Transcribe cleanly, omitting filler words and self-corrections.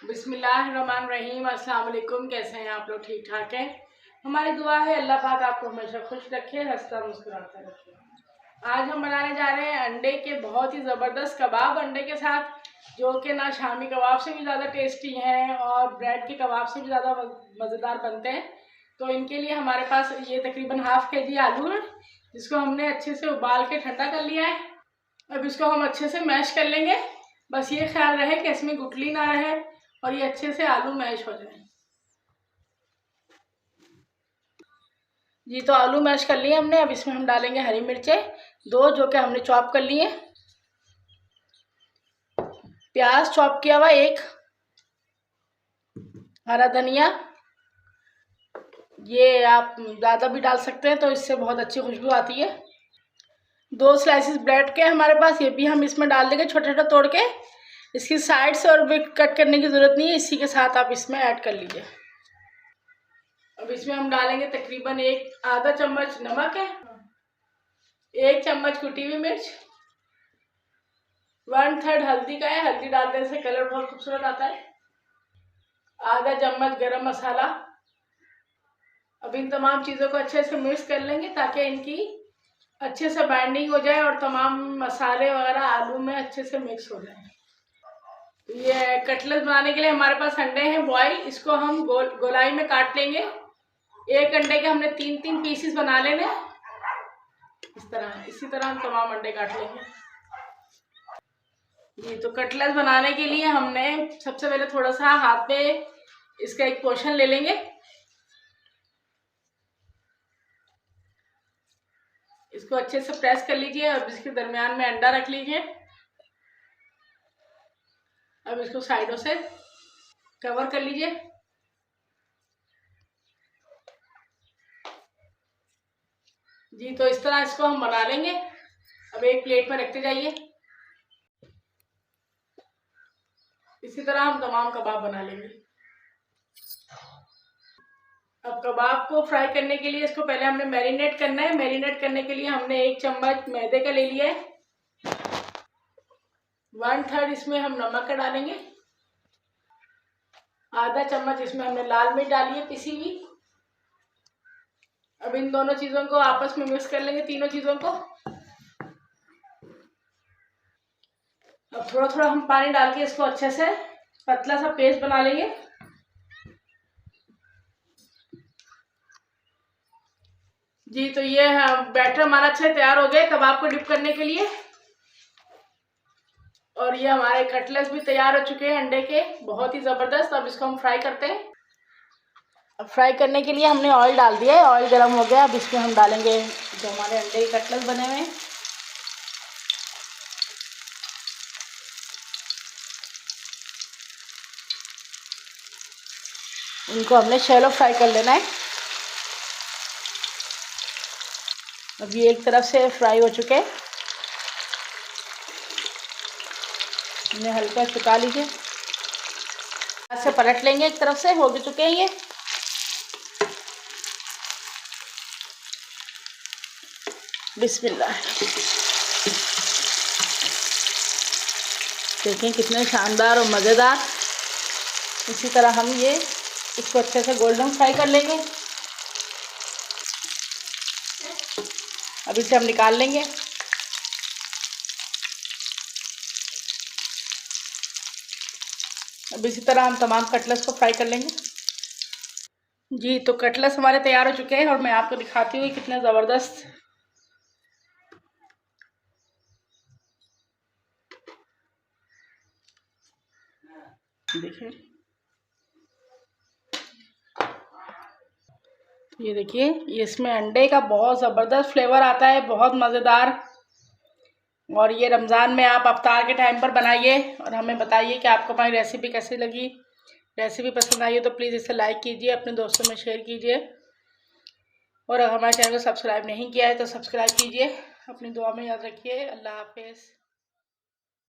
बिस्मिल्लाहिर्रहमानिर्रहीम। अस्सलाम वालेकुम। कैसे हैं आप लोग? ठीक ठाक हैं। हमारी दुआ है अल्लाह पाक आपको हमेशा खुश रखे, हंसता मुस्कुराता रखे। आज हम बनाने जा रहे हैं अंडे के बहुत ही ज़बरदस्त कबाब अंडे के साथ, जो कि ना शामी कबाब से भी ज़्यादा टेस्टी हैं और ब्रेड के कबाब से भी ज़्यादा मज़ेदार बनते हैं। तो इनके लिए हमारे पास ये तकरीबन हाफ़ kg आलू है, जिसको हमने अच्छे से उबाल के ठंडा कर लिया है। अब इसको हम अच्छे से मैश कर लेंगे। बस ये ख्याल रहे कि इसमें गुठली ना रहे और ये अच्छे से आलू मैश हो जाए। जी, तो आलू मैश कर लिए हमने। अब इसमें हम डालेंगे हरी मिर्चें 2, जो कि हमने चॉप कर लिए। प्याज चॉप किया हुआ 1, हरा धनिया, ये आप ज़्यादा भी डाल सकते हैं तो इससे बहुत अच्छी खुशबू आती है। 2 स्लाइसिस ब्रेड के हमारे पास, ये भी हम इसमें डाल देंगे छोटे छोटे तोड़ के। इसकी साइड से और भी कट करने की ज़रूरत नहीं है, इसी के साथ आप इसमें ऐड कर लीजिए। अब इसमें हम डालेंगे तकरीबन आधा चम्मच नमक है, 1 चम्मच कुटी हुई मिर्च, 1/3 हल्दी का है, हल्दी डालने से कलर बहुत खूबसूरत आता है, आधा चम्मच गरम मसाला। अब इन तमाम चीज़ों को अच्छे से मिक्स कर लेंगे ताकि इनकी अच्छे से बाइंडिंग हो जाए और तमाम मसाले वगैरह आलू में अच्छे से मिक्स हो जाए। ये कटलेट बनाने के लिए हमारे पास अंडे हैं बॉयल, इसको हम गोलाई में काट लेंगे। 1 अंडे के हमने 3-3 पीसेस बना लेने, इसी तरह हम तमाम अंडे काट लेंगे। जी, तो कटलेट बनाने के लिए हमने सबसे पहले थोड़ा सा हाथ पे इसका एक पोर्शन ले लेंगे। इसको अच्छे से प्रेस कर लीजिए और इसके दरमियान में अंडा रख लीजिए। अब इसको साइडों से कवर कर लीजिए। जी, तो इस तरह इसको हम बना लेंगे। अब एक प्लेट में रखते जाइए। इसी तरह हम तमाम कबाब बना लेंगे। अब कबाब को फ्राई करने के लिए इसको पहले हमने मैरिनेट करना है। मैरिनेट करने के लिए हमने 1 चम्मच मैदे का ले लिया है, 1/3 इसमें हम नमक का डालेंगे, आधा चम्मच इसमें हमने लाल मिर्च डाली है पिसी हुई। अब इन दोनों चीज़ों को आपस में मिक्स कर लेंगे, तीनों चीज़ों को। अब थोड़ा थोड़ा हम पानी डाल के इसको अच्छे से पतला सा पेस्ट बना लेंगे। जी, तो ये बैटर हमारा अच्छा तैयार हो गया कबाब को डिप करने के लिए। और ये हमारे कटलेट्स भी तैयार हो चुके हैं अंडे के, बहुत ही ज़बरदस्त। अब इसको हम फ्राई करते हैं। अब फ्राई करने के लिए हमने ऑयल डाल दिया है, ऑयल गर्म हो गया। अब इसमें हम डालेंगे जो हमारे अंडे के कटलेट्स बने हुए हैं। इनको हमने शैलो फ्राई कर लेना है। अब ये एक तरफ से फ्राई हो चुके हैं, इन्हें हल्का सुखा लीजिए। ऐसे पलट लेंगे, एक तरफ से हो भी चुके हैं ये। बिस्मिल्लाह, देखें कितने शानदार और मज़ेदार। इसी तरह हम इसको अच्छे से गोल्डन फ्राई कर लेंगे। अब इसे हम निकाल लेंगे। अब इसी तरह हम तमाम कटलेट्स को फ्राई कर लेंगे। जी, तो कटलेट्स हमारे तैयार हो चुके हैं और मैं आपको दिखाती हूँ कितने ज़बरदस्त। देखिए, ये देखिए, इसमें अंडे का बहुत ज़बरदस्त फ्लेवर आता है, बहुत मज़ेदार। और ये रमज़ान में आप अफ्तार के टाइम पर बनाइए और हमें बताइए कि आपको हमारी रेसिपी कैसी लगी। रेसिपी पसंद आई हो तो प्लीज़ इसे लाइक कीजिए, अपने दोस्तों में शेयर कीजिए और अगर हमारे चैनल को सब्सक्राइब नहीं किया है तो सब्सक्राइब कीजिए। अपनी दुआ में याद रखिए। अल्लाह हाफिज़।